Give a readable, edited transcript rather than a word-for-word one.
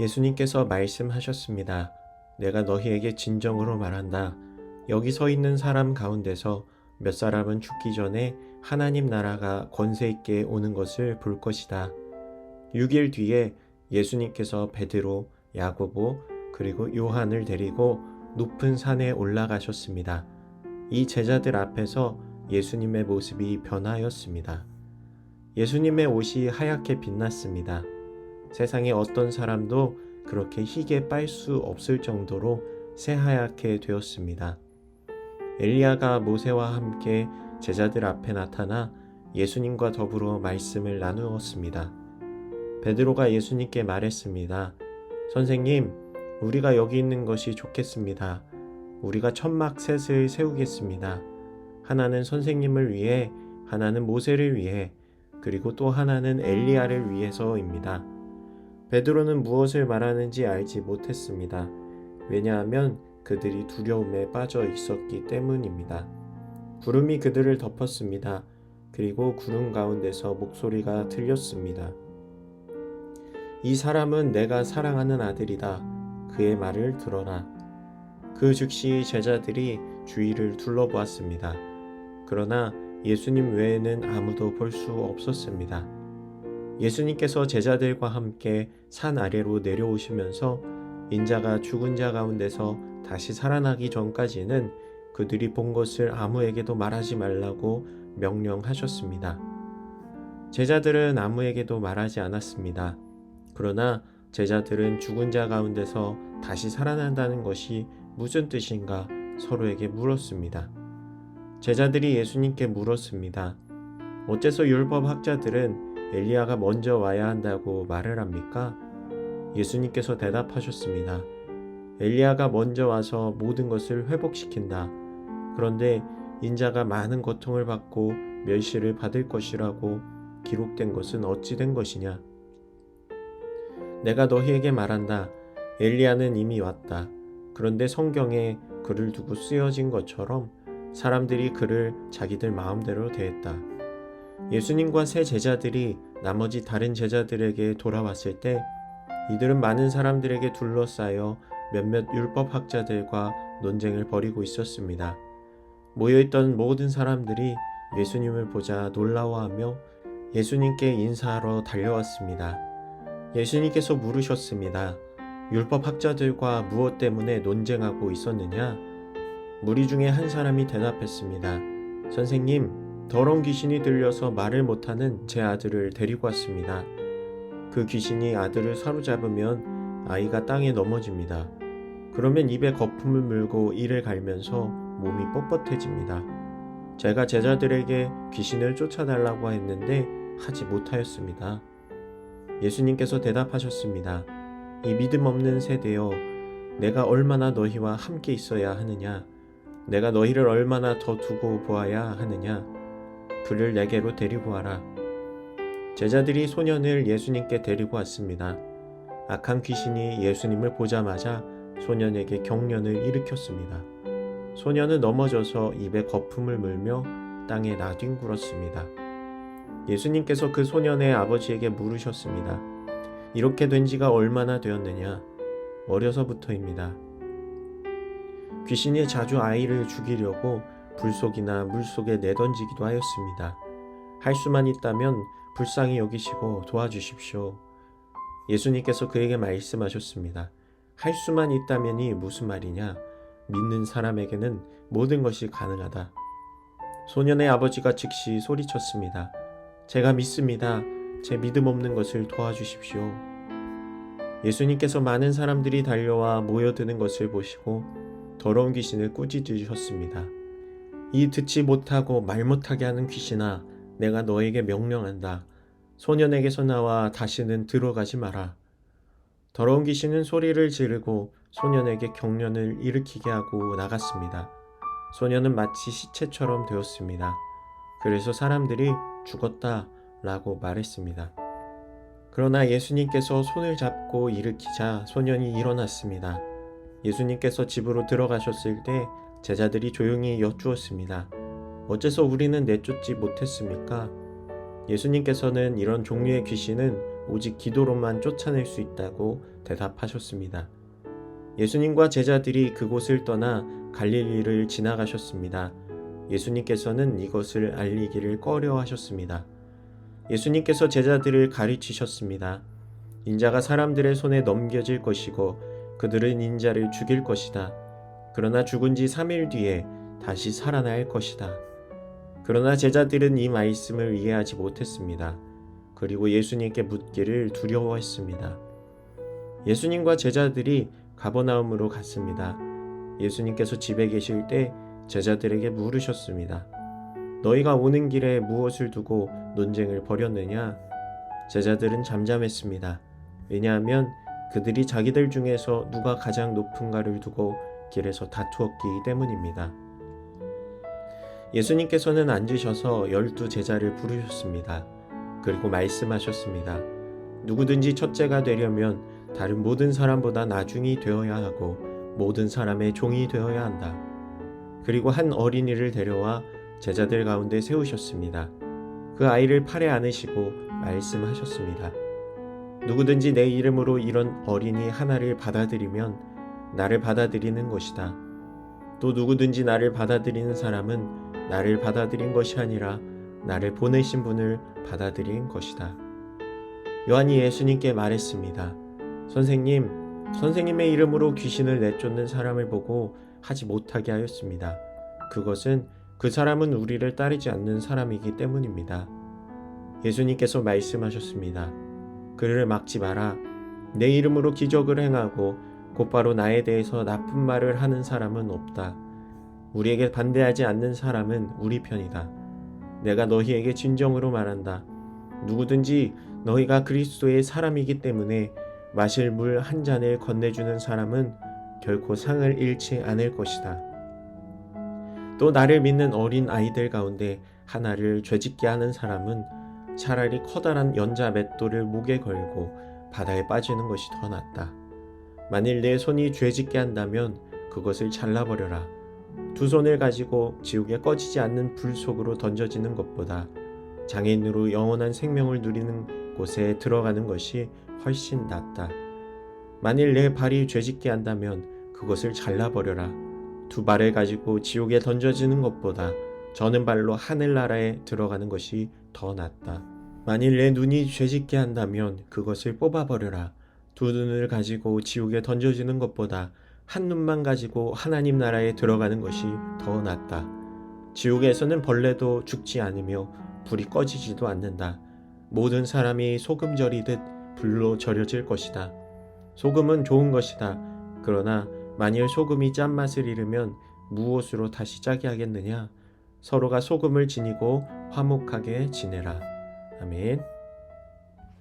예수님께서 말씀하셨습니다. 내가 너희에게 진정으로 말한다. 여기 서 있는 사람 가운데서 몇 사람은 죽기 전에 하나님 나라가 권세 있게 오는 것을 볼 것이다. 6일 뒤에 예수님께서 베드로, 야고보, 그리고 요한을 데리고 높은 산에 올라가셨습니다. 이 제자들 앞에서 예수님의 모습이 변하였습니다. 예수님의 옷이 하얗게 빛났습니다. 세상에 어떤 사람도 그렇게 희게 빨 수 없을 정도로 새하얗게 되었습니다. 엘리야가 모세와 함께 제자들 앞에 나타나 예수님과 더불어 말씀을 나누었습니다. 베드로가 예수님께 말했습니다. 선생님, 우리가 여기 있는 것이 좋겠습니다. 우리가 천막 셋을 세우겠습니다. 하나는 선생님을 위해, 하나는 모세를 위해, 그리고 또 하나는 엘리야를 위해서입니다. 베드로는 무엇을 말하는지 알지 못했습니다. 왜냐하면 그들이 두려움에 빠져 있었기 때문입니다. 구름이 그들을 덮었습니다. 그리고 구름 가운데서 목소리가 들렸습니다. 이 사람은 내가 사랑하는 아들이다. 그의 말을 들어라. 그 즉시 제자들이 주위를 둘러보았습니다. 그러나 예수님 외에는 아무도 볼 수 없었습니다. 예수님께서 제자들과 함께 산 아래로 내려오시면서 인자가 죽은 자 가운데서 다시 살아나기 전까지는 그들이 본 것을 아무에게도 말하지 말라고 명령하셨습니다. 제자들은 아무에게도 말하지 않았습니다. 그러나 제자들은 죽은 자 가운데서 다시 살아난다는 것이 무슨 뜻인가 서로에게 물었습니다. 제자들이 예수님께 물었습니다. 어째서 율법 학자들은 엘리야가 먼저 와야 한다고 말을 합니까? 예수님께서 대답하셨습니다. 엘리야가 먼저 와서 모든 것을 회복시킨다. 그런데 인자가 많은 고통을 받고 멸시를 받을 것이라고 기록된 것은 어찌 된 것이냐? 내가 너희에게 말한다. 엘리야는 이미 왔다. 그런데 성경에 그를 두고 쓰여진 것처럼 사람들이 그를 자기들 마음대로 대했다. 예수님과 세 제자들이 나머지 다른 제자들에게 돌아왔을 때 이들은 많은 사람들에게 둘러싸여 몇몇 율법학자들과 논쟁을 벌이고 있었습니다. 모여있던 모든 사람들이 예수님을 보자 놀라워하며 예수님께 인사하러 달려왔습니다. 예수님께서 물으셨습니다. 율법학자들과 무엇 때문에 논쟁하고 있었느냐? 무리 중에 한 사람이 대답했습니다. 선생님, 더러운 귀신이 들려서 말을 못하는 제 아들을 데리고 왔습니다. 그 귀신이 아들을 사로잡으면 아이가 땅에 넘어집니다. 그러면 입에 거품을 물고 이를 갈면서 몸이 뻣뻣해집니다. 제가 제자들에게 귀신을 쫓아달라고 했는데 하지 못하였습니다. 예수님께서 대답하셨습니다. 이 믿음 없는 세대여, 내가 얼마나 너희와 함께 있어야 하느냐? 내가 너희를 얼마나 더 두고 보아야 하느냐? 그를 내게로 데리고 와라. 제자들이 소년을 예수님께 데리고 왔습니다. 악한 귀신이 예수님을 보자마자 소년에게 경련을 일으켰습니다. 소년은 넘어져서 입에 거품을 물며 땅에 나뒹굴었습니다. 예수님께서 그 소년의 아버지에게 물으셨습니다. 이렇게 된 지가 얼마나 되었느냐? 어려서부터입니다. 귀신이 자주 아이를 죽이려고 불속이나 물속에 내던지기도 하였습니다. 할 수만 있다면 불쌍히 여기시고 도와주십시오. 예수님께서 그에게 말씀하셨습니다. 할 수만 있다면이 무슨 말이냐? 믿는 사람에게는 모든 것이 가능하다. 소년의 아버지가 즉시 소리쳤습니다. 제가 믿습니다. 제 믿음 없는 것을 도와주십시오. 예수님께서 많은 사람들이 달려와 모여드는 것을 보시고 더러운 귀신을 꾸짖으셨습니다. 이 듣지 못하고 말 못하게 하는 귀신아, 내가 너에게 명령한다. 소년에게서 나와 다시는 들어가지 마라. 더러운 귀신은 소리를 지르고 소년에게 경련을 일으키게 하고 나갔습니다. 소년은 마치 시체처럼 되었습니다. 그래서 사람들이 죽었다 라고 말했습니다. 그러나 예수님께서 손을 잡고 일으키자 소년이 일어났습니다. 예수님께서 집으로 들어가셨을 때 제자들이 조용히 여쭈었습니다. 어째서 우리는 내쫓지 못했습니까? 예수님께서는 이런 종류의 귀신은 오직 기도로만 쫓아낼 수 있다고 대답하셨습니다. 예수님과 제자들이 그곳을 떠나 갈릴리를 지나가셨습니다. 예수님께서는 이것을 알리기를 꺼려하셨습니다. 예수님께서 제자들을 가르치셨습니다. 인자가 사람들의 손에 넘겨질 것이고 그들은 인자를 죽일 것이다. 그러나 죽은 지 3일 뒤에 다시 살아날 것이다. 그러나 제자들은 이 말씀을 이해하지 못했습니다. 그리고 예수님께 묻기를 두려워했습니다. 예수님과 제자들이 가버나움으로 갔습니다. 예수님께서 집에 계실 때 제자들에게 물으셨습니다. 너희가 오는 길에 무엇을 두고 논쟁을 벌였느냐? 제자들은 잠잠했습니다. 왜냐하면 그들이 자기들 중에서 누가 가장 높은가를 두고 길에서 다투었기 때문입니다. 예수님께서는 앉으셔서 12 제자를 부르셨습니다. 그리고 말씀하셨습니다. 누구든지 첫째가 되려면 다른 모든 사람보다 나중이 되어야 하고 모든 사람의 종이 되어야 한다. 그리고 한 어린이를 데려와 제자들 가운데 세우셨습니다. 그 아이를 팔에 안으시고 말씀하셨습니다. 누구든지 내 이름으로 이런 어린이 하나를 받아들이면 나를 받아들이는 것이다. 또 누구든지 나를 받아들이는 사람은 나를 받아들인 것이 아니라 나를 보내신 분을 받아들인 것이다. 요한이 예수님께 말했습니다. 선생님의 이름으로 귀신을 내쫓는 사람을 보고 하지 못하게 하였습니다. 그것은 그 사람은 우리를 따르지 않는 사람이기 때문입니다. 예수님께서 말씀하셨습니다. 그를 막지 마라. 내 이름으로 기적을 행하고 곧바로 나에 대해서 나쁜 말을 하는 사람은 없다. 우리에게 반대하지 않는 사람은 우리 편이다. 내가 너희에게 진정으로 말한다. 누구든지 너희가 그리스도의 사람이기 때문에 마실 물 한 잔을 건네주는 사람은 결코 상을 잃지 않을 것이다. 또 나를 믿는 어린 아이들 가운데 하나를 죄짓게 하는 사람은 차라리 커다란 연자 맷돌을 목에 걸고 바다에 빠지는 것이 더 낫다. 만일 내 손이 죄짓게 한다면 그것을 잘라버려라. 두 손을 가지고 지옥에 꺼지지 않는 불 속으로 던져지는 것보다 장애인으로 영원한 생명을 누리는 곳에 들어가는 것이 훨씬 낫다. 만일 내 발이 죄짓게 한다면 그것을 잘라버려라. 두 발을 가지고 지옥에 던져지는 것보다 저는 발로 하늘나라에 들어가는 것이 더 낫다. 만일 내 눈이 죄짓게 한다면 그것을 뽑아버려라. 두 눈을 가지고 지옥에 던져지는 것보다 한 눈만 가지고 하나님 나라에 들어가는 것이 더 낫다. 지옥에서는 벌레도 죽지 않으며 불이 꺼지지도 않는다. 모든 사람이 소금 절이듯 불로 절여질 것이다. 소금은 좋은 것이다. 그러나 만일 소금이 짠맛을 잃으면 무엇으로 다시 짜게 하겠느냐? 서로가 소금을 지니고 화목하게 지내라. 아멘.